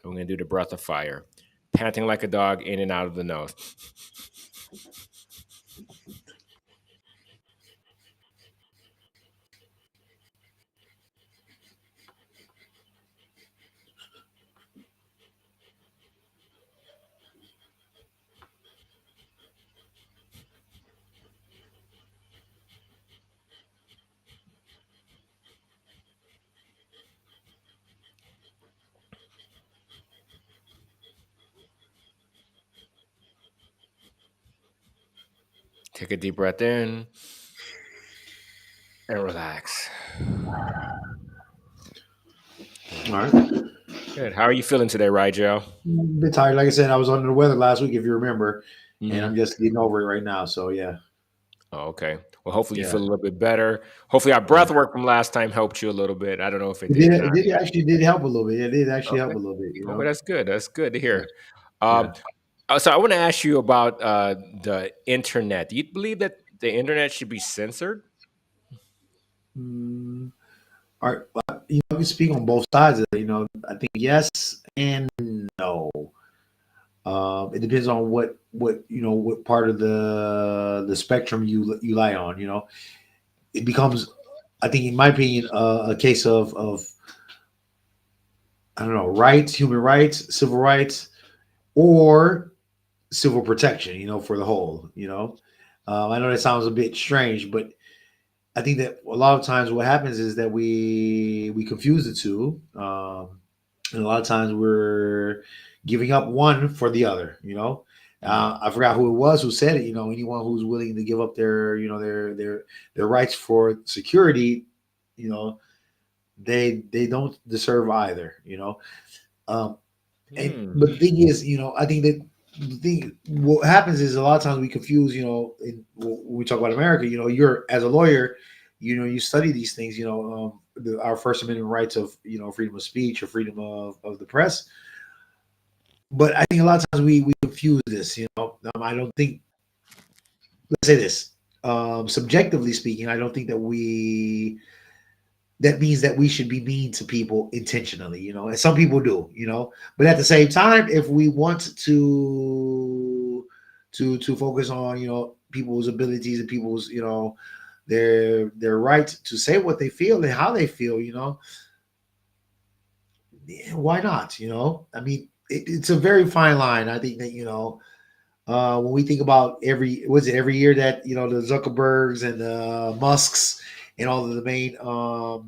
I'm going to do the breath of fire. Panting like a dog, in and out of the nose. Take a deep breath in and relax. All Good. right. Good. How are you feeling today, Rigel? A bit tired. Like I said, I was under the weather last week, if you remember, and Mm-hmm. I'm just getting over it right now. So yeah, Oh, okay. Well, hopefully you yeah, feel a little bit better. Hopefully our yeah. breath work from last time helped you a little bit. I don't know if it It did did. or It not. did actually did help a little bit. It did actually help Okay. a little bit. Okay, that's good. That's good to Yeah, hear. yeah. Um, so I want to ask you about the internet. Do you believe that the internet should be censored? Mm, all right. You can speak on both sides of it. I think yes and no. It depends on what part of the spectrum you lie on. It becomes, I think, in my opinion, a case of I don't know, rights, human rights, civil rights, or civil protection. For the whole. I know that sounds a bit strange, but I think that a lot of times what happens is that we confuse the two, and a lot of times we're giving up one for the other. Mm. I forgot who it was who said it. Anyone who's willing to give up their rights for security, you know, they don't deserve either. Um, and Hmm. but the thing is, I think that the thing what happens is a lot of times we confuse, when we talk about America, you're as a lawyer, you study these things, our First Amendment rights of freedom of speech or freedom of the press. But I think a lot of times we confuse this. I don't think, let's say this, subjectively speaking, I don't think that means that we should be mean to people intentionally, and some people do, but at the same time, if we want to focus on, people's abilities and people's, their right to say what they feel and how they feel, why not? I mean, it's a very fine line. I think that, when we think about every year that, the Zuckerbergs and the Musks and all of the main, how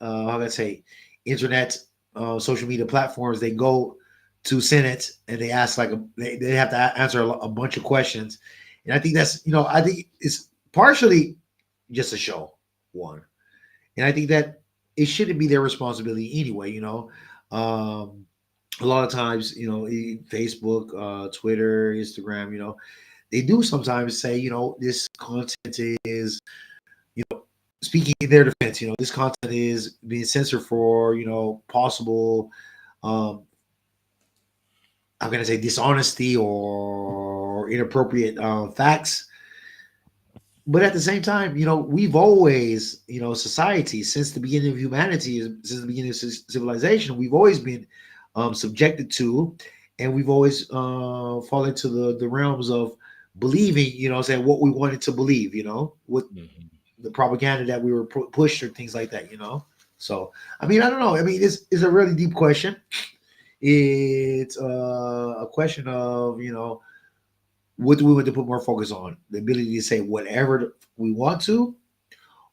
can I say, internet, social media platforms, they go to Senate and they ask, like, they have to answer a bunch of questions, and I think that's, I think it's partially just a show, one, and I think that it shouldn't be their responsibility anyway. A lot of times, Facebook, Twitter, Instagram, they do sometimes say, this content is, speaking in their defense, this content is being censored for, possible, um, how can I say, dishonesty or inappropriate facts. But at the same time, we've always, society, since the beginning of humanity, since the beginning of civilization, we've always been subjected to, and we've always fallen into the realms of believing, saying what we wanted to believe, with Mhm. the propaganda that we were pushed or things like that. So, I mean, I don't know. I mean, it's a really deep question. It's a question of, what do we want to put more focus on? The ability to say whatever we want to,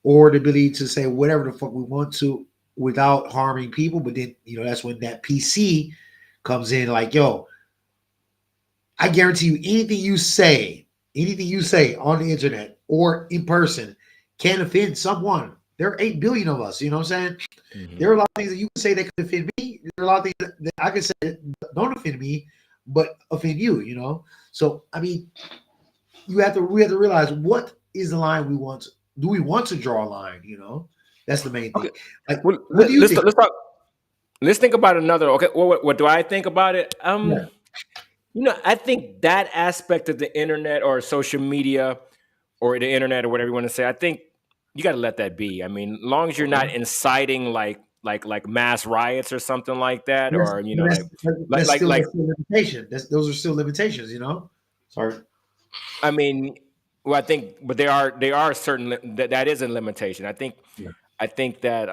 or the ability to say whatever the fuck we want to without harming people. But then, that's when that PC comes in, like, yo, I guarantee you, anything you say on the internet or in person can offend someone. There are 8 billion of us. You know what I'm saying? There Mhm. are a lot of things that you can say that could offend me. There are a lot of things that I can say that don't offend me, but offend you. So, I mean, we have to realize, what is the line we want. Do we want to draw a line? That's the main thing. Okay. Like, Well, what do you think? let's talk. Let's think about another. Okay. What do I think about it? Yeah. I think that aspect of the internet or social media or the internet or whatever you want to say, I think you got to let that be. I mean, long as you're not Okay. inciting like like mass riots or something like that, That's or you know, but like like like that's still limitation. Those are still limitations, you know. Sorry. I mean, well, I think, but there are certain that is a limitation. Yeah. I think that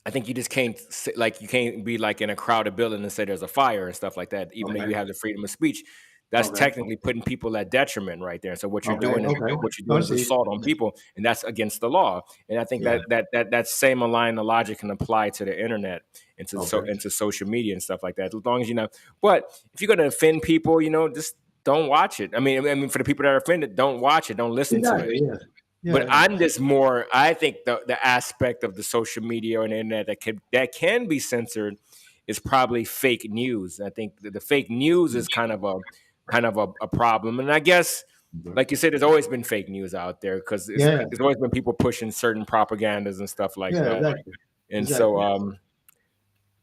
I think you just can't like you can't be like in a crowded building and say there's a fire and stuff like that. Even though Okay. you have the freedom of speech, that's Okay. technically putting people at detriment right there. So Okay. Okay. what you're I doing is see. assault on people, and that's against the law. And I think Yeah. that same line of logic can apply to the internet and to Okay. into social media and stuff like that. As long as you know, but if you're gonna offend people, you know, just don't watch it. I mean, for the people that are offended, don't watch it, don't listen to it. Exactly. Yeah. Yeah. But Yeah. I'm just more. I think the aspect of the social media and the internet that can be censored is probably fake news. I think the fake news is kind of a problem. And I guess, Okay. like you said, there's always been fake news out there because Yeah. there's always been people pushing certain propagandas and stuff like Yeah. that. Exactly. And so,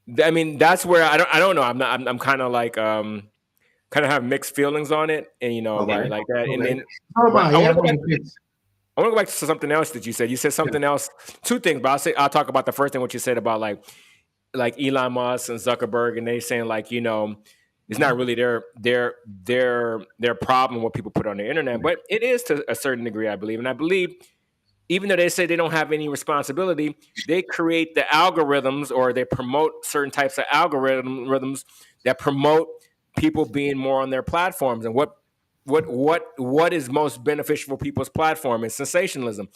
Exactly. I mean, that's where I don't know. I'm kind of like kind of have mixed feelings on it, and you know about Okay. it like that. And Okay. then, So am but I. I Yeah. want to I'm go on back. the fence. I want to go back to something else that you said. You said Yeah. something else, two things, but I'll talk about the first thing what you said about like Elon Musk and Zuckerberg, and they saying like you know it's not Mhm. really their problem what people put on the internet, but it is to a certain degree, I believe, and I believe even though they say they don't have any responsibility, they create the algorithms or they promote certain types of algorithms that promote people being more on their platforms. And what is most beneficial for people's platform is sensationalism.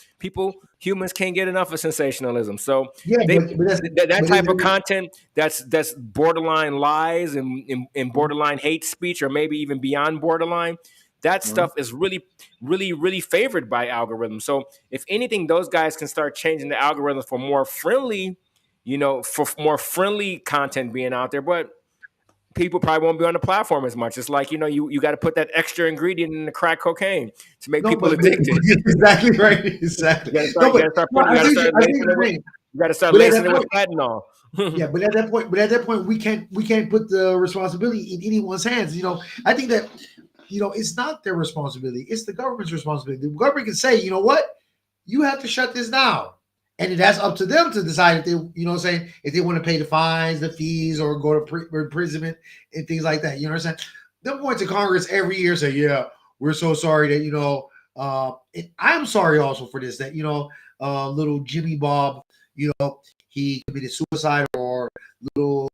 Humans can't get enough of sensationalism. So Yeah. they that But type is of it? content that's borderline lies and borderline hate speech or maybe even beyond borderline. That Uh-huh. stuff is really favored by algorithms. So if anything, those guys can start changing the algorithms for more friendly, you know, for more friendly content being out there. But people probably won't be on the platform as much. It's like, you know, you got to put that extra ingredient in the crack cocaine to make No, people but addicted. exactly right. Exactly. No, You but got to start no, you got to start I see lacing what it you're with saying. you got to start But at lacing that it with point, fentanyl. yeah, but at that point, we can't put the responsibility in anyone's hands. You know, I think that it's not their responsibility; it's the government's responsibility. The government can say, you know what, you have to shut this down, and that's up to them to decide if they, saying if they want to pay the fines, the fees, or go to imprisonment and things like that. You know what I'm saying? Them going to Congress every year say, yeah, we're so sorry that and I'm sorry also for this that little Jimmy Bob, he committed suicide, or little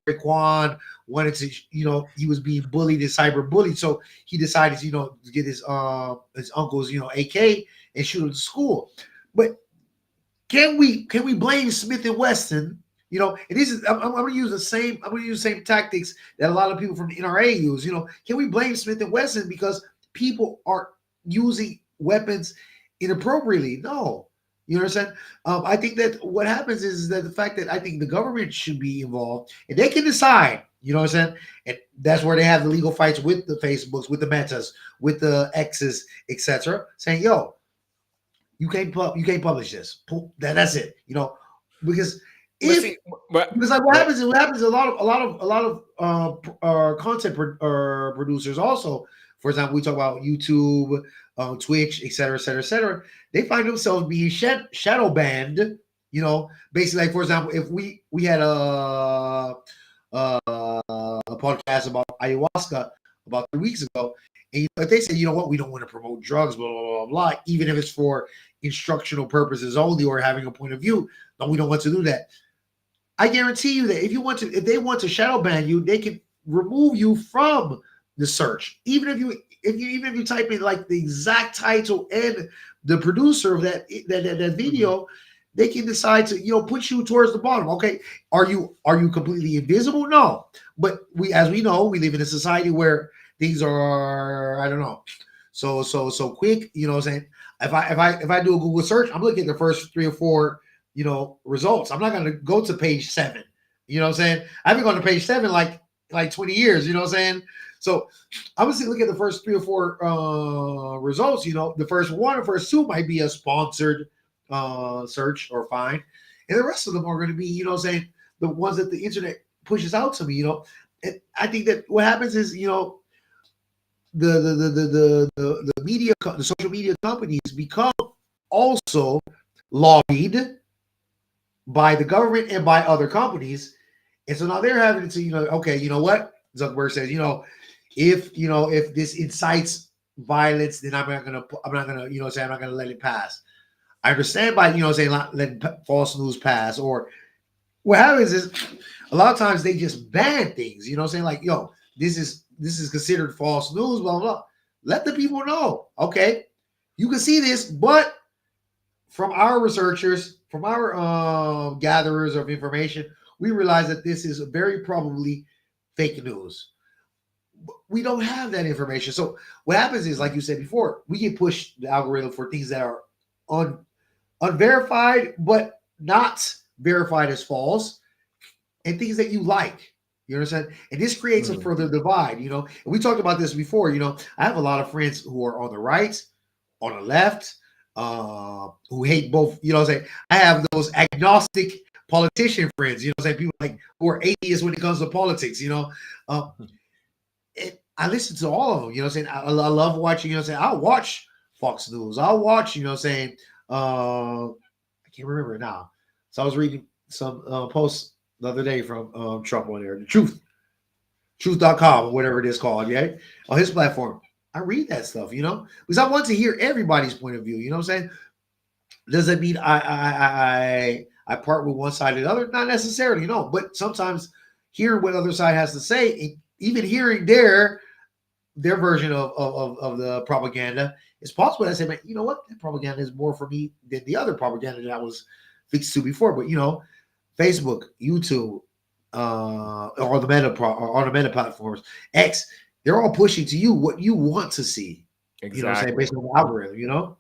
Raekwon wanted to, he was being bullied and cyber bullied, so he decided, to get his uncle's, AK and shoot him to school. But can we blame Smith and Wesson? And this is I'm going to use the same tactics that a lot of people from the NRA use. Can we blame Smith and Wesson because people are using weapons inappropriately? No. You understand? I think that what happens is that the fact that I think the government should be involved and they can decide. You know what I'm saying? And that's where they have the legal fights with the Facebooks, with the Metas, with the X's, etc. Saying, "Yo, you can't publish this. That's it." Because But if see, but because like but what happens a lot of content producers also. For example, we talk about YouTube, Twitch, et cetera, et cetera, et cetera. They find themselves being shadow banned. Basically, like for example, if we had a podcast about ayahuasca about 3 weeks ago, and if they say, you know what, we don't want to promote drugs, blah blah blah blah, even if it's for instructional purposes only or having a point of view, no, we don't want to do that. I guarantee you that if they want to shadow ban you, they can remove you from the search. Even if you type in like the exact title and the producer of that video, they can decide to put you towards the bottom. Okay, are you completely invisible? No, but as we know, we live in a society where things are, I don't know, so quick. You know what I'm saying? If I do a Google search, I'm looking at the first 3 or 4 results. I'm not going to go to page 7. You know what I'm saying? I've been going to page 7 like 20 years. You know what I'm saying? So I'm gonna look at the first 3 or 4 results. The first one or first two might be a sponsored search or find, and the rest of them are going to be, saying the ones that the internet pushes out to me. And I think that what happens is, the the social media companies become also lobbied by the government and by other companies. And so now they're having to, okay, you know what? Zuckerberg says, if this incites violence, then I'm not gonna, say I'm not gonna let it pass. I understand by, saying letting false news pass. Or what happens is a lot of times they just ban things, saying like, yo, this is considered false news, blah, blah, blah. Let the people know, okay, you can see this, but from our researchers, from our gatherers of information, we realize that this is very probably fake news. We don't have that information. So what happens is, like you said before, we get pushed the algorithm for things that are unverified, but not verified as false, and things that you like. You understand? And this creates a further divide, And we talked about this before, I have a lot of friends who are on the right, on the left, who hate both, I have those agnostic politician friends, people like who are atheists when it comes to politics, and I listen to all of them, I love watching, I'll watch Fox News. I'll watch, I can't remember it now. So I was reading some posts the other day from Trump on there, the truth.com or whatever it is called, yeah, on his platform. I read that stuff, because I want to hear everybody's point of view. You know what I'm saying? Does that mean I part with one side or the other? Not necessarily, But sometimes hearing what other side has to say, even hearing their version of the propaganda, it's possible that I say, man, you know what? That propaganda is more for me than the other propaganda that I was fixed to before. But Facebook, YouTube, or the meta platforms, X, they're all pushing to you what you want to see. Exactly. Based on the algorithm,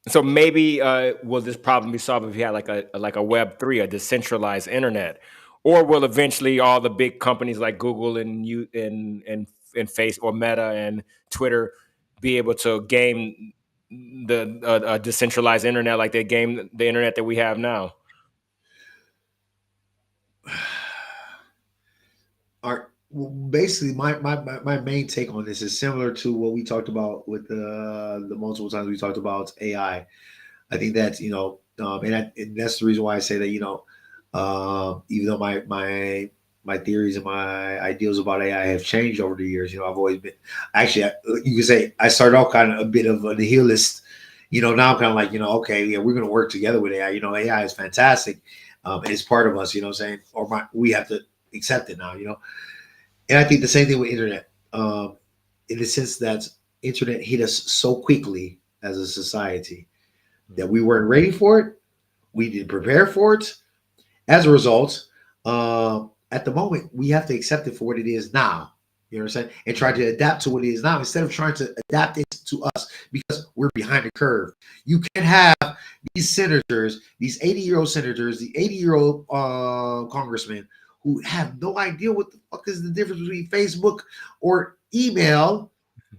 So maybe will this problem be solved if you had like a Web3, a decentralized internet, or will eventually all the big companies like Google and you and Face or Meta and Twitter be able to game the decentralized internet like they game the internet that we have now? Basically, my main take on this is similar to what we talked about with the multiple times we talked about AI. I think that and that's the reason why I say that even though my theories and my ideals about AI have changed over the years, I've always been actually you could say I started off kind of a bit of a nihilist. Now I'm kind of like okay, yeah, we're going to work together with AI. AI is fantastic, and it's part of us. What I'm saying, we have to accept it now. And I think the same thing with internet, in the sense that internet hit us so quickly as a society that we weren't ready for it. We didn't prepare for it. As a result, at the moment, we have to accept it for what it is now. You know what I'm saying? And try to adapt to what it is now instead of trying to adapt it to us because we're behind the curve. You can have these senators, these 80-year-old senators, the 80-year-old congressmen who have no idea what the fuck is the difference between Facebook or email,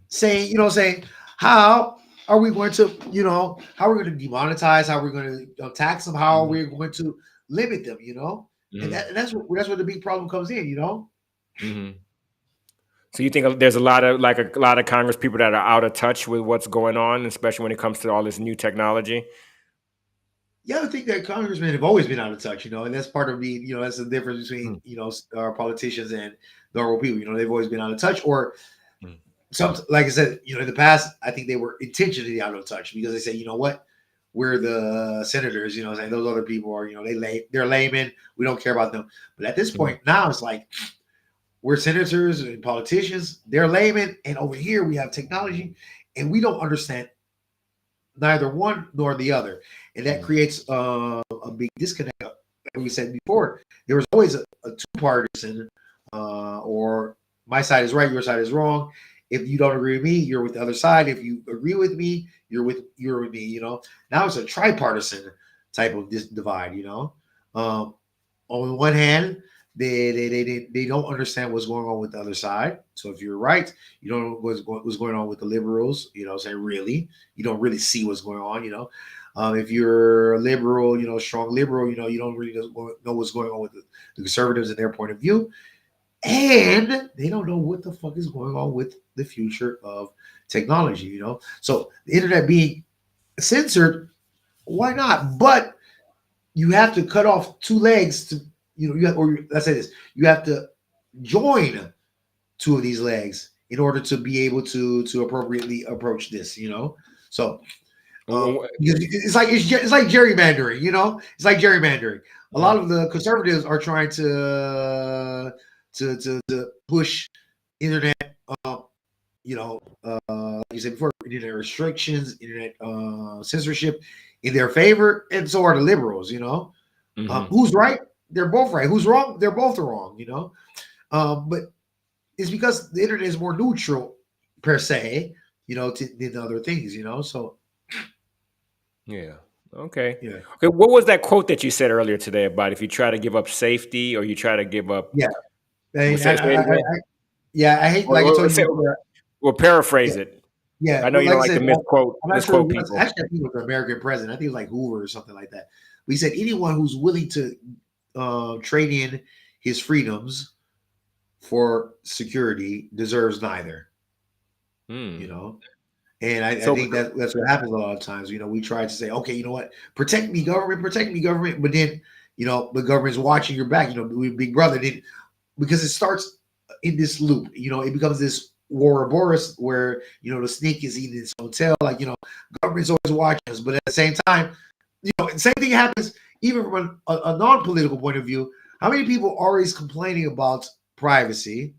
saying, how are we going to, how are we going to demonetize, how are we going to tax them, how are we going to limit them, and that's where the big problem comes in, Mm-hmm. So you think there's a lot of Congress people that are out of touch with what's going on, especially when it comes to all this new technology? Yeah, I think that congressmen have always been out of touch, and that's part of being, that's the difference between, Mm. our politicians and normal people. They've always been out of touch, or Mm. some, like I said, in the past, I think they were intentionally out of touch because they say, you know what, we're the senators, saying those other people are, they're laymen, we don't care about them. But at this point now, it's like we're senators and politicians, they're laymen, and over here we have technology, and we don't understand neither one nor the other, and that creates a big disconnect. Like we said before, there was always a two-partisan, or my side is right, your side is wrong. If you don't agree with me, you're with the other side. If you agree with me, you're with me. Now it's a tripartisan type of divide. On one hand, they don't understand what's going on with the other side. So if you're right, you don't know what's going on with the liberals. Saying really, you don't really see what's going on. If you're a liberal, strong liberal, you don't really know what's going on with the conservatives and their point of view, and they don't know what the fuck is going on with the future of technology. So the internet being censored, why not? But you have to cut off two legs to, or let's say this, you have to join two of these legs in order to be able to appropriately approach this. So because it's like gerrymandering. It's like gerrymandering. A lot of the conservatives are trying to push internet, like you said before, internet restrictions, internet censorship in their favor, and so are the liberals. Who's right? They're both right. Who's wrong? They're both wrong. But it's because the internet is more neutral per se, than other things. So Yeah. Okay. yeah, Okay. What was that quote that you said earlier today about if you try to give up safety or you try to give up? yeah. We'll And say, say it again. yeah, I hate, Or, like I or told say, you before. we'll Yeah, paraphrase it. yeah. I know Well, you like don't I like to said, misquote I'm not sure. misquote people. Actually, I think it was the American president. I think it was like Hoover or something like that. But he said anyone who's willing to trade in his freedoms for security deserves neither. You Hmm. know, and I So think that's what happens a lot of times. We try to say, okay, you know what, protect me, government, but then the government's watching your back. Big brother did, because it starts in this loop. It becomes this Ouroboros where the snake is eating its own tail. Like government's always watching us, but at the same time, the same thing happens even from a non-political point of view. How many people are always complaining about privacy?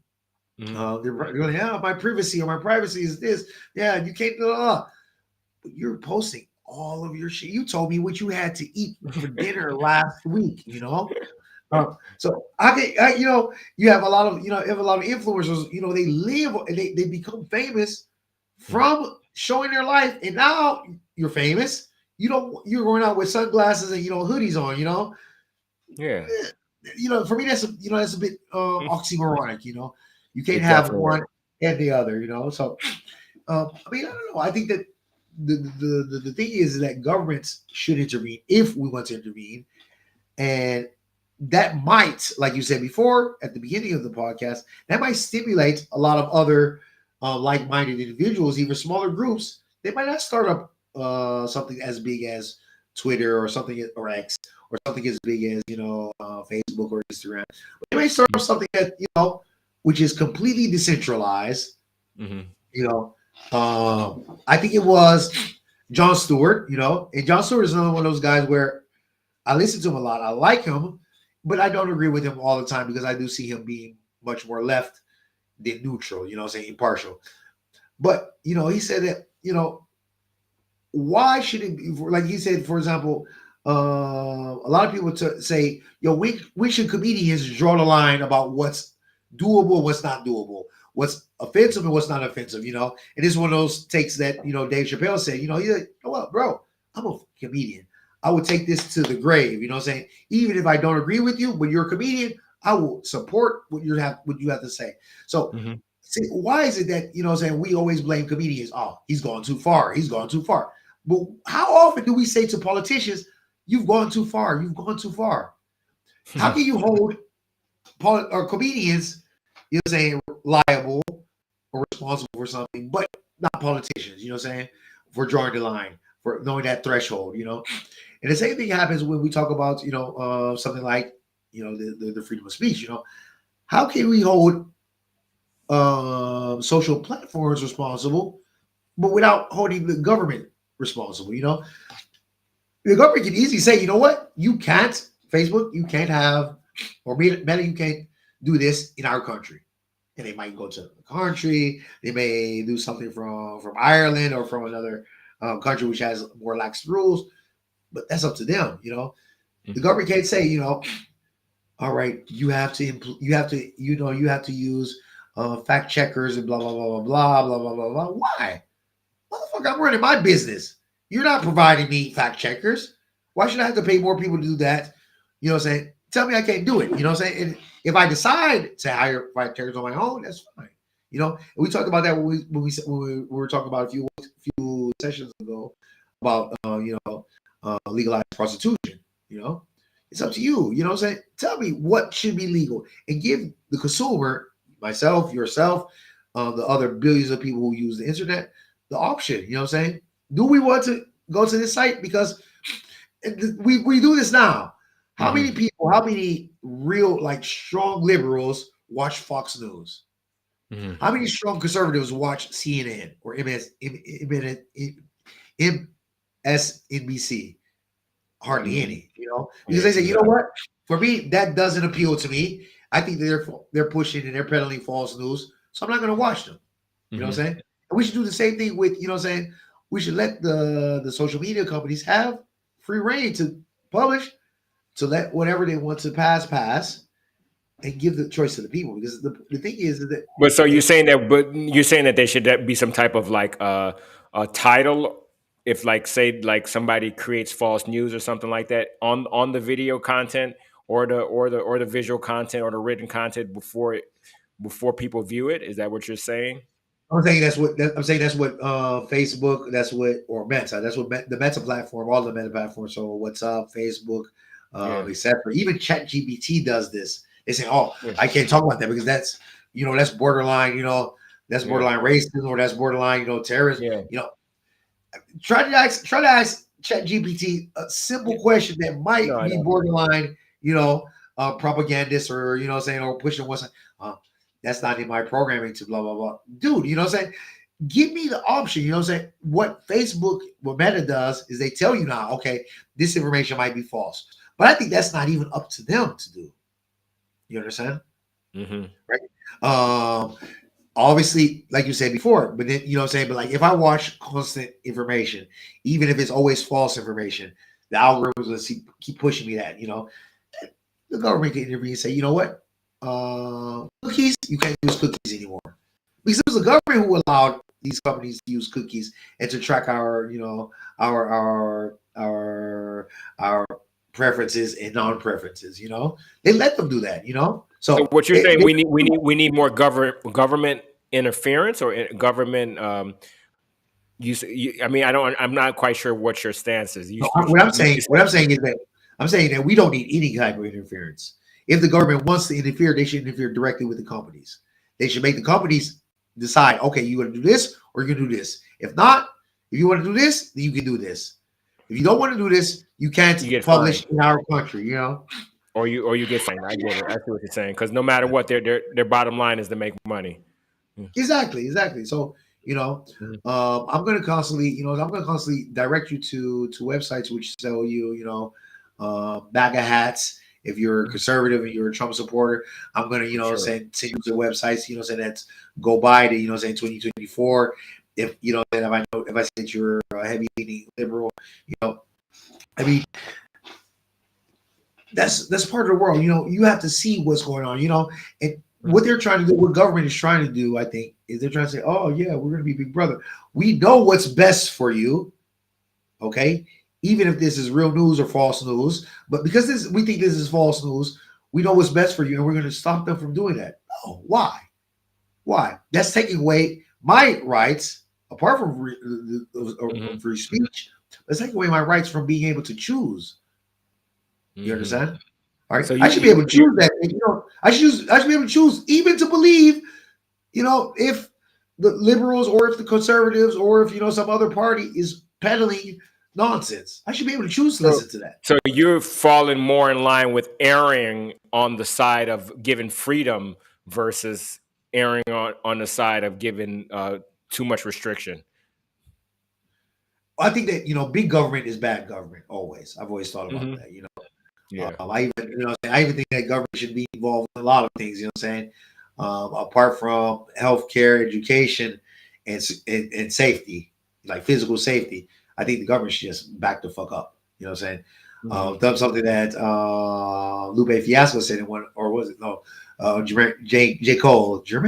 mhm. They're going, yeah, my privacy or my privacy is this. Yeah, you can't. But you're posting all of your shit. You told me what you had to eat for dinner last week. So you have a lot of influencers. They live and they become famous Mhm. from showing their life, and now you're famous. You're going out with sunglasses and hoodies on. Yeah. For me that's a bit oxymoronic. You can't It have definitely one is. and the other. So I mean, I don't know. I think that the thing is that governments should intervene if we want to intervene, and that might, like you said before at the beginning of the podcast, that might stimulate a lot of other like-minded individuals, even smaller groups. They might not start up something as big as Twitter or something, or X, or something as big as Facebook or Instagram. But they may start up something that which is completely decentralized. Mm-hmm. I think it was Jon Stewart. And Jon Stewart is another one of those guys where I listen to him a lot. I like him, but I don't agree with him all the time because I do see him being much more left than neutral, saying impartial. But, he said that, why should it be, like he said, for example, a lot of people say, when should comedians draw the line about what's doable, what's not doable, what's offensive and what's not offensive, And this is one of those takes that, Dave Chappelle said, you're like, you know what, bro, I'm a comedian. I would take this to the grave, what I'm saying? Even if I don't agree with you, but you're a comedian, I will support what you have to say. So Mm-hmm. see, why is it that, what I'm saying, we always blame comedians? Oh, he's gone too far. He's gone too far. But how often do we say to politicians, you've gone too far, you've gone too far? How can you hold comedians, saying, liable or responsible for something, but not politicians, what I'm saying, for drawing the line, for knowing that threshold, And the same thing happens when we talk about, something like, the freedom of speech, How can we hold social platforms responsible, but without holding the government responsible? The government can easily say, you know what, you can't, Facebook, you can't have, or Meta, you can't do this in our country. And they might go to the country, they may do something from Ireland or from another country which has more lax rules, but that's up to them. The Mm-hmm. government can't say, all right, you have to use fact checkers and blah blah blah blah blah blah blah blah. Why? Motherfucker, I'm running my business. You're not providing me fact checkers. Why should I have to pay more people to do that? You know what I'm saying? Tell me I can't do it. You know what I'm saying? And if I decide to hire fact checkers on my own, that's fine. And we talked about that when we were talking about a few sessions ago about legalized prostitution. It's up to you. You know what I'm saying? Tell me what should be legal and give the consumer, myself, yourself, the other billions of people who use the internet, the option. You know what I'm saying? Do we want to go to this site? Because we do this now. How Mm-hmm. many people, how many real like strong liberals watch Fox News? Mm-hmm. How many strong conservatives watch CNN or MSNBC? Hardly Mm-hmm. any, you know, Yeah, because they say, you know exactly. what? For me, that doesn't appeal to me. I think they're pushing and they're peddling false news, so I'm not going to watch them. You know what Mm-hmm. I'm saying? And we should do the same thing with, you know what I'm saying? We should let the social media companies have free reign to publish, to let whatever they want to pass, and give the choice to the people. Because the thing is that But so you're if saying that, but you're saying that there should be some type of like a title, if like say like somebody creates false news or something like that on the video content or the visual content or the written content before people view it. Is that what you're saying? I'm saying I'm saying that's what Facebook, that's what, or Meta, that's what the Meta platform, all the Meta platforms. So WhatsApp, Facebook, Yeah, etc. Even ChatGPT does this. They say, "Oh, yeah, I can't talk about that because that's, that's borderline, that's yeah, borderline racism, or that's borderline, terrorism." yeah. You know, try to ask ChatGPT a simple Yeah. question that No, might I be know. borderline, propagandist, or saying, or pushing one side. Uh, that's not in my programming to blah blah blah. Dude, you know what I'm saying? Give me the option. You know what I'm saying? What Meta does is they tell you now, okay, this information might be false. But I think that's not even up to them to do. You understand? Mm-hmm. Right? Um, Obviously, like you said before, but then, you know what I'm saying? But like, if I watch constant information, even if it's always false information, the algorithms will keep pushing me that, the government can intervene and say, you know what? Cookies, you can't use cookies anymore. Because it was the government who allowed these companies to use cookies and to track our, our our preferences and non-preferences. They let them do that. So So what you're saying, we need more government interference or government I mean, I'm not quite sure what your stance is. no, what I'm saying is that I'm saying that we don't need any type of interference. If the government wants to interfere, they should interfere directly with the companies. They should make the companies decide, okay, you want to do this or you can do this. If not, if you want to do this, then you can do this. If you don't want to do this, you can't you get fined publish in our country. or you get fined. I get it. I see what you're saying. Because no matter what, their bottom line is to make money. Yeah. Exactly. So, Mhm. I'm gonna constantly direct you to websites which sell you, bag of hats. If you're a Mhm. conservative and you're a Trump supporter, I'm gonna, For sure. send you to websites, saying that's go by to, saying 2024. If then if I say that you're a heavy eating liberal, I mean, that's part of the world. You have to see what's going on. And Mhm. what they're trying to do, what government is trying to do, I think, is they're trying to say, "Oh yeah, we're going to be big brother. We know what's best for you." Okay, even if this is real news or false news, but because we think this is false news, we know what's best for you, and we're going to stop them from doing that. No, why? Why? That's taking away my rights, apart from Mhm. free speech. That's taking away my rights from being able to choose. You Mhm. understand? All right. So I you should be you able to you choose that. I should be able to choose even to believe, if the liberals or if the conservatives or if some other party is peddling nonsense. I should be able to choose to so listen to that. so you're falling more in line with erring on the side of giving freedom versus erring on the side of giving too much restriction. I think that big government is bad government. Always, I've always thought about Hmm. that. Yeah, I even think that government should be involved in a lot of things. You know what I'm saying? Apart from healthcare, education, and safety, like physical safety, I think the government should just back the fuck up. You know what I'm saying? hmm, That's something that Lupe Fiasco said in one, or was it no? J. Cole, hmm.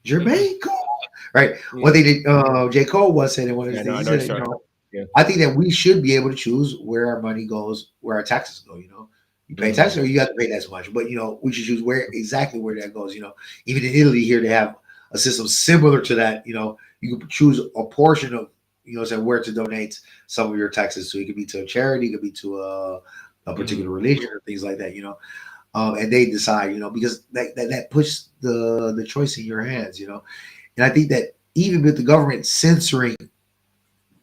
Jermaine Cole, right? Yeah, One thing that J. Cole was saying in one of his yeah. No, things, I he know said, it's short. Yeah. I think that we should be able to choose where our money goes, where our taxes go. You pay Hmm. taxes or you have to pay that much, but we should choose where that goes. Even in Italy here, they have a system similar to that. You can choose a portion of saying where to donate some of your taxes to. It could be to a charity, it could be to a Hmm. particular religion or things like that. And they decide. Because that puts the choice in your hands. And I think that even with the government censoring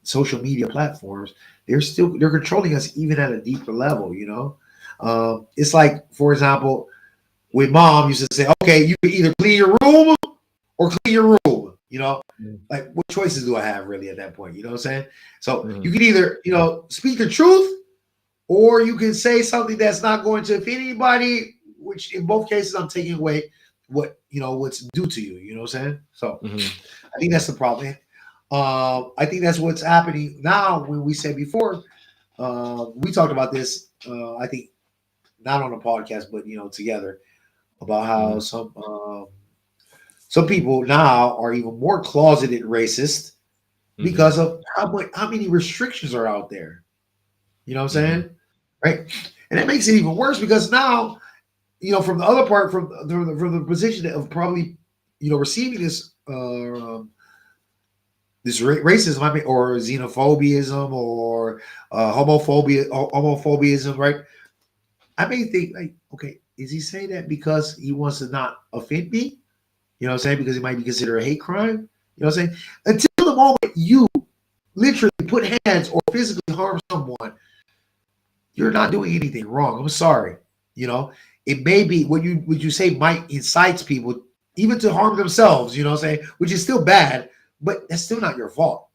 social media platforms, they're controlling us even at a deeper level. It's like, for example, when mom used to say, okay, you can either clean your room or clean your room. Like, what choices do I have really at that point? You know what I'm saying? So you can either, speak the truth, or you can say something that's not going to offend anybody, which in both cases I'm taking away what's due to you. You know what I'm saying? So I think that's the problem. I think that's what's happening now. When we said before, we talked about this. I think not on a podcast, but together, about how some people now are even more closeted racist because of how many restrictions are out there. You know what I'm saying? Right? And that makes it even worse because now, from the other part, from the position of probably, receiving this this racism, I mean, or xenophobiaism, or homophobiaism, right? I may think, like, okay, is he saying that because he wants to not offend me? You know what I'm saying? Because it might be considered a hate crime. You know what I'm saying? Until the moment you literally put hands or physically harm someone, you're not doing anything wrong. I'm sorry. It may be what you say might incite people even to harm themselves, you know what I'm saying? Which is still bad, but that's still not your fault.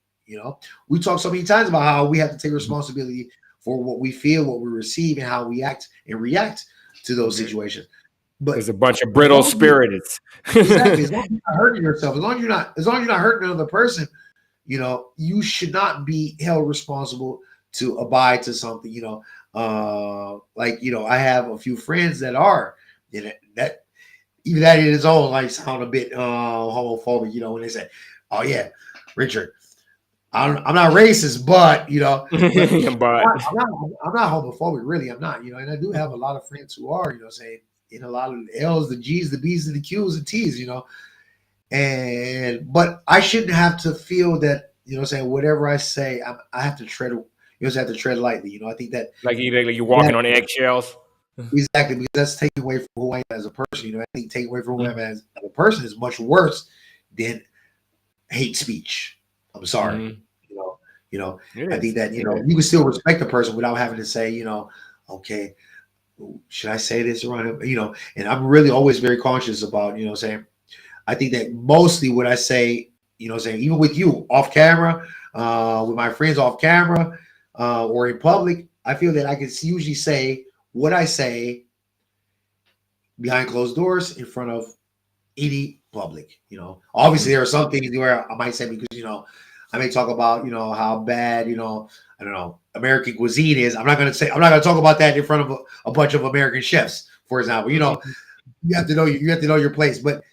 We talk so many times about how we have to take responsibility for what we feel, what we receive, and how we act and react to those situations. But there's a bunch of brittle spirits. Exactly. As long as you're not hurting yourself, as long as you're not hurting another person, you should not be held responsible to abide to something. I have a few friends that are that even that in its own like sound a bit homophobic. When they say, "Oh yeah, Richard, I'm not racist, but I'm not homophobic. Really, I'm not. And I do have a lot of friends who are, saying in a lot of the L's, the G's, the B's, and the Q's and T's, but I shouldn't have to feel that, saying whatever I say, I have to tread. Have to tread lightly. I think that like you're walking on eggshells. Exactly, because that's taking away from who I am as a person. I think taking away from who I am as a person is much worse than hate speech. I'm sorry. I think that you can still respect a person without having to say, okay, should I say this around him? And I'm really always very conscious about, saying, I think that mostly what I say, saying even with you off camera, with my friends off camera, or in public, I feel that I can usually say what I say behind closed doors in front of any public. Obviously there are some things where I might say because I may talk about how bad I don't know American cuisine is. I'm not going to talk about that in front of a bunch of American chefs, for example. You have to know your place, but.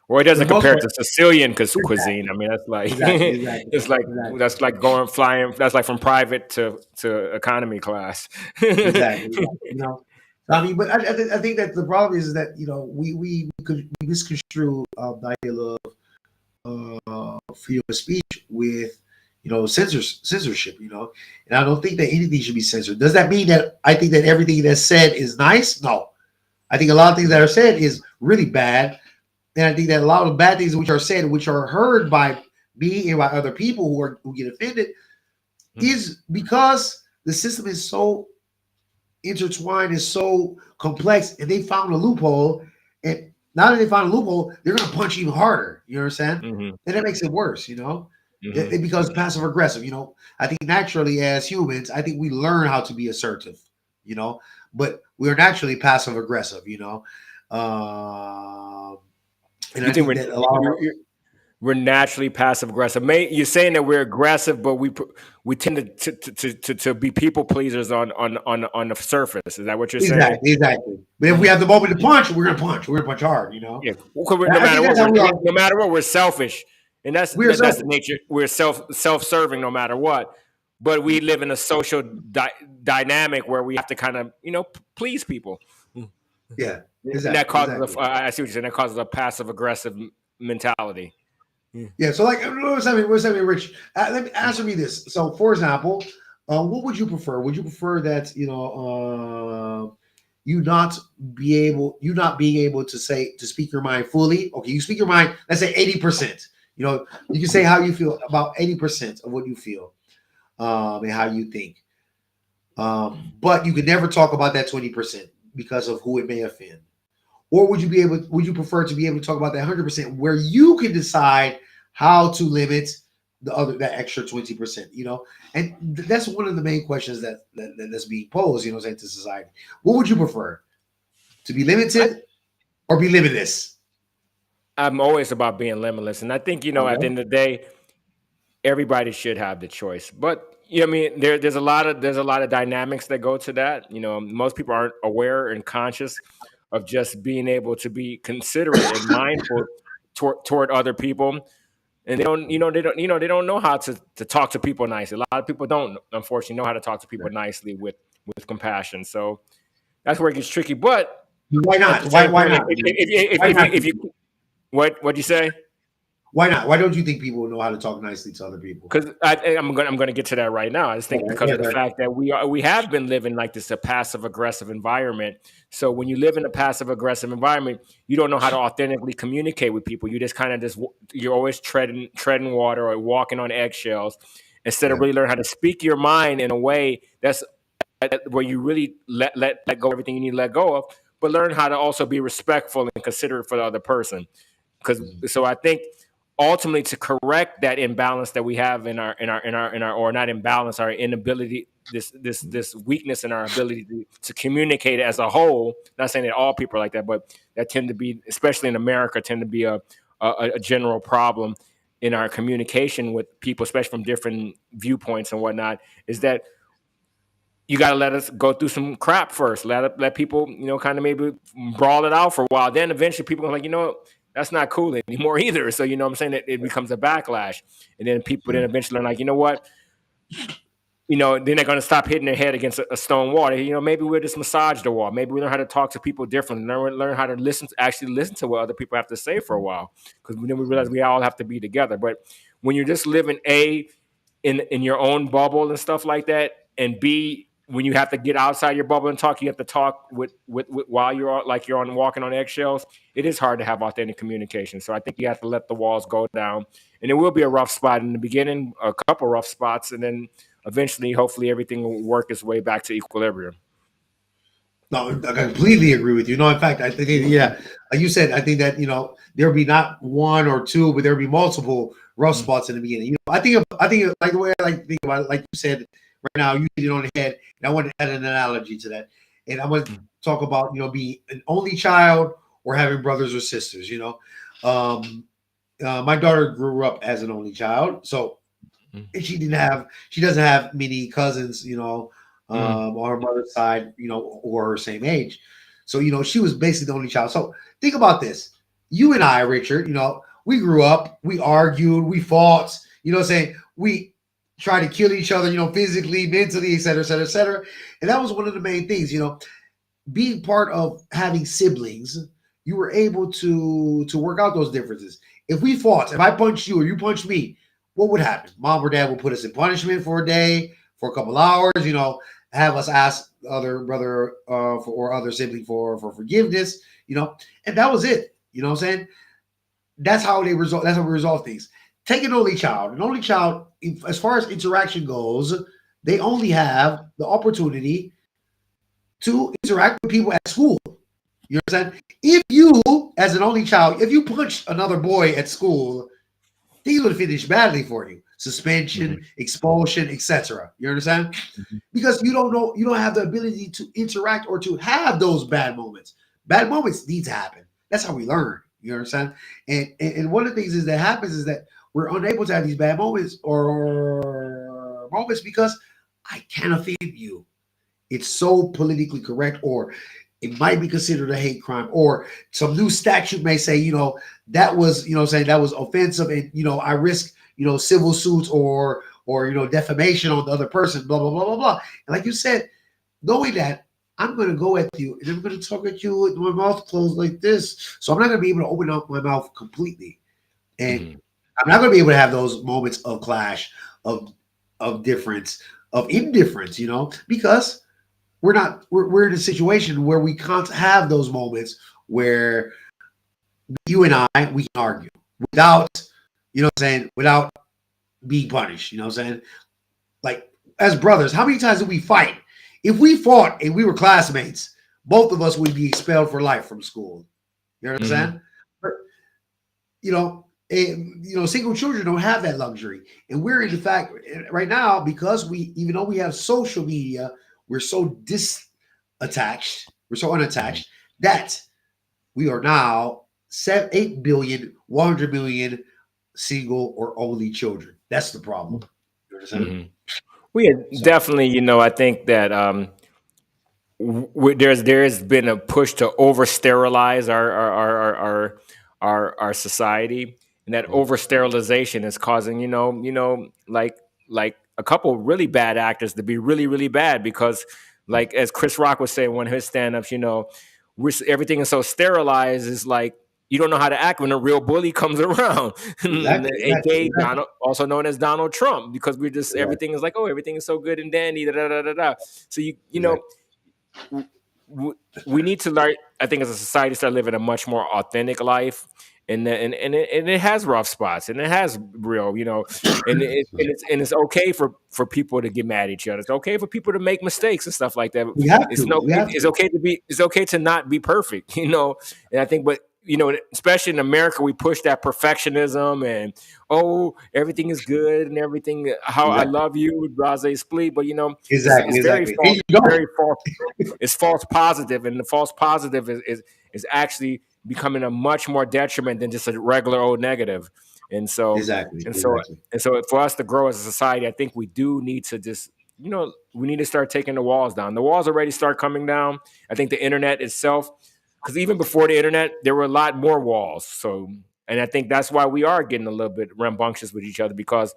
Well, it doesn't compare to Sicilian cuisine. I mean, that's like it's like that's like flying. That's like from private to economy class. Exactly. I mean, but I think that the problem is that we misconstrue the idea of freedom of speech with censorship. And I don't think that anything should be censored. Does that mean that I think that everything that's said is nice? No, I think a lot of things that are said is really bad. And I think that a lot of bad things which are said, which are heard by me and by other people who get offended, is because the system is so intertwined, is so complex, and they found a loophole. And now that they found a loophole, they're going to punch even harder. You understand? And that makes it worse. It becomes passive aggressive. I think naturally as humans, I think we learn how to be assertive. But we are naturally passive aggressive. And I think that a lot of we're naturally passive aggressive. You're saying that we're aggressive, but we tend to be people pleasers on the surface. Is that what you're saying? Exactly. But if we have the moment to punch, we're gonna punch. We're gonna punch hard. Yeah. No matter what, we're selfish, and that's the nature. We're self-serving no matter what. But we live in a social dynamic where we have to kind of please people. Yeah. Exactly. And that causes I see what you're saying. That causes a passive aggressive mentality. Yeah. So, like, what's happening, Rich? Let me answer me this. So, for example, what would you prefer? Would you prefer that you not being able to speak your mind fully? Okay, you speak your mind. Let's say 80%. You can say how you feel about 80% of what you feel. and how you think. But you could never talk about that 20% because of who it may offend. Or would you prefer to be able to talk about that 100% where you can decide how to limit that extra 20%, And that's one of the main questions that's being posed, saying to society. What would you prefer? To be I, limited or be limitless? I'm always about being limitless, and I think at the Okay. end of the day, everybody should have the choice. But I mean, there's a lot of dynamics that go to that. Most people aren't aware and conscious of just being able to be considerate and mindful toward other people, and they don't know how to talk to people nicely. A lot of people don't, unfortunately, know how to talk to people nicely with compassion. So that's where it gets tricky. But Why at the not? Why same why point, not? Why not? if you what'd you say? Why not? Why don't you think people know how to talk nicely to other people? Because I'm going to get to that right now. I just think Okay, because yeah, of the go ahead. fact that we have been living like this a passive aggressive environment. So when you live in a passive aggressive environment, you don't know how to authentically communicate with people. You just kind of just you're always treading water or walking on eggshells instead of Yeah. really learn how to speak your mind in a way that's where you really let go of everything you need to let go of, but learn how to also be respectful and considerate for the other person. Because Mhm. so I think ultimately to correct that imbalance that we have in our or not imbalance, our inability, this weakness in our ability to communicate as a whole. Not saying that all people are like that, but that tend to be, especially in America, tend to be a general problem in our communication with people, especially from different viewpoints and whatnot. Is that you got to let us go through some crap first. Let people, kind of maybe brawl it out for a while. Then eventually people are like, that's not cool anymore either. So what I'm saying, it becomes a backlash, and then people then eventually are like, you know what, then they're going to stop hitting their head against a stone wall. Maybe we'll just massage the wall. Maybe we learn how to talk to people differently. Learn how to actually listen to what other people have to say for a while, because then we realize we all have to be together. But when you're just living in your own bubble and stuff like that, and B, when you have to get outside your bubble and talk, you have to talk with while you're on walking on eggshells. It is hard to have authentic communication. So I think you have to let the walls go down, and it will be a rough spot in the beginning, a couple rough spots, and then eventually, hopefully, everything will work its way back to equilibrium. No, I completely agree with you. No, in fact, I think, yeah, like you said, I think that there'll be not one or two, but there'll be multiple rough Mm, spots in the beginning. I think like the way I like to think about it, like you said right now, you hit it on the head, and I want to add an analogy to that, and I want to mm, talk about being an only child or having brothers or sisters. Um, my daughter grew up as an only child, so mm, and she doesn't have many cousins, mm, on her mother's side, who are her same age. So, she was basically the only child. So think about this. You and I, Richard, we grew up, we argued, we fought, what I'm saying? We tried to kill each other, physically, mentally, et cetera, et cetera, et cetera. And that was one of the main things, being part of having siblings, you were able to work out those differences. If we fought, if I punched you or you punched me, what would happen? Mom or dad would put us in punishment for a day, for a couple hours, have us ask other brother or other sibling for forgiveness, and that was it. You know what I'm saying? That's how they resolve. That's how we resolve things. Take an only child. An only child, as far as interaction goes, they only have the opportunity to interact with people at school. You understand? If you, as an only child, if you punched another boy at school, things would finish badly for you. mhm, Suspension, expulsion, etc. You understand? mhm, Because you don't have the ability to interact or to have those bad moments. Bad moments need to happen. That's how we learn. You understand? And one of the things is that happens is that we're unable to have these bad moments or moments because I can't offend you. It's so politically correct, or it might be considered a hate crime, or some new statute may say, that was, saying that was offensive, and I risk, civil suits or defamation on the other person, blah blah blah blah blah. And like you said, knowing that I'm going to go at you and I'm going to talk at you with my mouth closed like this, so I'm not going to be able to open up my mouth completely, and mhm, I'm not going to be able to have those moments of clash, of difference, of indifference, because we're in a situation where we can't have those moments where you and I we can argue without, without being punished. You know what I'm saying? Like as brothers, how many times did we fight? If we fought and we were classmates, both of us would be expelled for life from school. You Mm-hmm. understand? But, single children don't have that luxury, and we're in the fact right now because even though we have social media, we're so disattached, we're so unattached that we are now 8 billion, 100 million single or only children. That's the problem. You understand? Mm-hmm. We had So definitely, I think that there's been a push to over sterilize our society, and that over sterilization is causing like a couple really bad actors to be really really bad because, like as Chris Rock was saying one of his stand-ups, everything is so sterilized, is like you don't know how to act when a real bully comes around. exactly, exactly, AKA exactly, Donald, also known as Donald Trump, because we're just exactly, everything is like, oh, everything is so good and dandy, da da da da da. So exactly. we need to learn. I think as a society, start living a much more authentic life, and it has rough spots, and it has real, and it's okay for people to get mad at each other. It's okay for people to make mistakes and stuff like that. We have It's to. no, We have it's to. okay it's okay to not be perfect, And I think, but especially in America, we push that perfectionism and oh, everything is good and everything. How I Exactly. love you, blase split, but Exactly. it's very Exactly. And false. you It's don't. very false. It's false positive, and the false positive is actually becoming a much more detriment than just a regular old negative. And so Exactly. and so Exactly. and so for us to grow as a society, I think we do need to just we need to start taking the walls down. The walls already start coming down. I think the internet itself, because even before the internet, there were a lot more walls. So, and I think that's why we are getting a little bit rambunctious with each other, because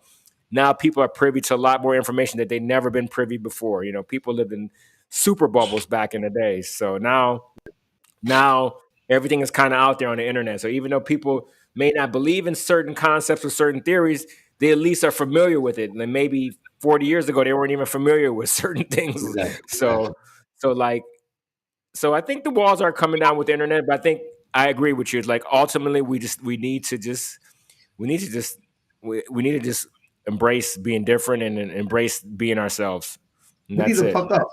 now people are privy to a lot more information that they've never been privy before. People lived in super bubbles back in the day. So now everything is kind of out there on the internet. So even though people may not believe in certain concepts or certain theories, they at least are familiar with it. And maybe 40 years ago, they weren't even familiar with certain things. Exactly. Exactly. So, so like, so I think the walls are coming down with the internet, but I think I agree with you. It's like ultimately we need to just we need to just embrace being different and embrace being ourselves. And We need that's to it. fuck up.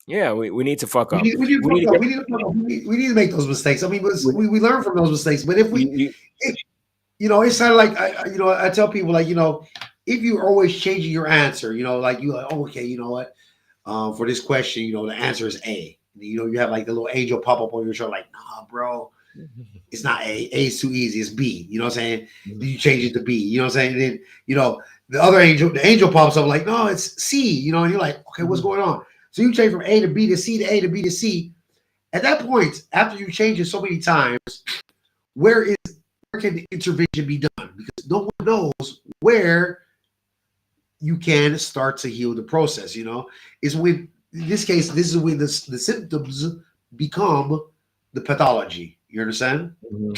Yeah, we need to fuck We up. need, we need to We need fuck to up. get We need to fuck up. We need to make those mistakes. I mean, we, we learn from those mistakes. But if we, we, it, it's kind of like I tell people like if you're always changing your answer, like you like, oh, okay, you know what, for this question, the answer is A. You have like the little angel pop up on your shoulder, like, nah, bro, it's not A. A is too easy. It's B. You know what I'm saying? Then you change it to B. You know what I'm saying? And then the angel pops up like, no, it's C. And you're like, okay, what's going on? So you change from A to B to C to A to B to C. At that point, after you change it so many times, where can the intervention be done? Because no one knows where you can start to heal the process. Is when in this case, this is when the symptoms become the pathology. You understand? Mhm.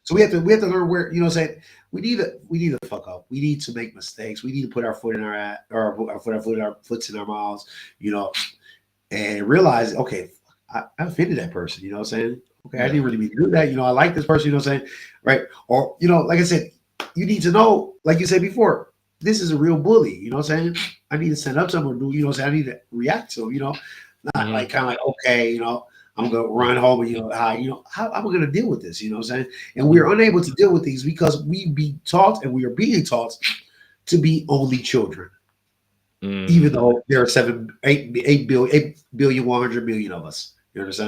So we have to learn where say we need to fuck up. We need to make mistakes. We need to put our foot in our foots in our mouths, you know, and realize, okay, I offended that person. You know what I'm saying? Okay, I Yeah. didn't really mean to do that. I like this person. You know what I'm saying? Right? Or like I said, you need to know, like you said before, this is a real bully. You know what I'm saying? I need to stand up to him or do. What I'm saying? I need to react to him. Not like Mhm. kind of like, okay, I'm gonna run home and how am I gonna deal with this? You know what I'm saying? And we're Mhm. unable to deal with these because we be taught and we are being taught to be only children, even Mhm. though there are 7, 8 billion, 100 million of us. You understand?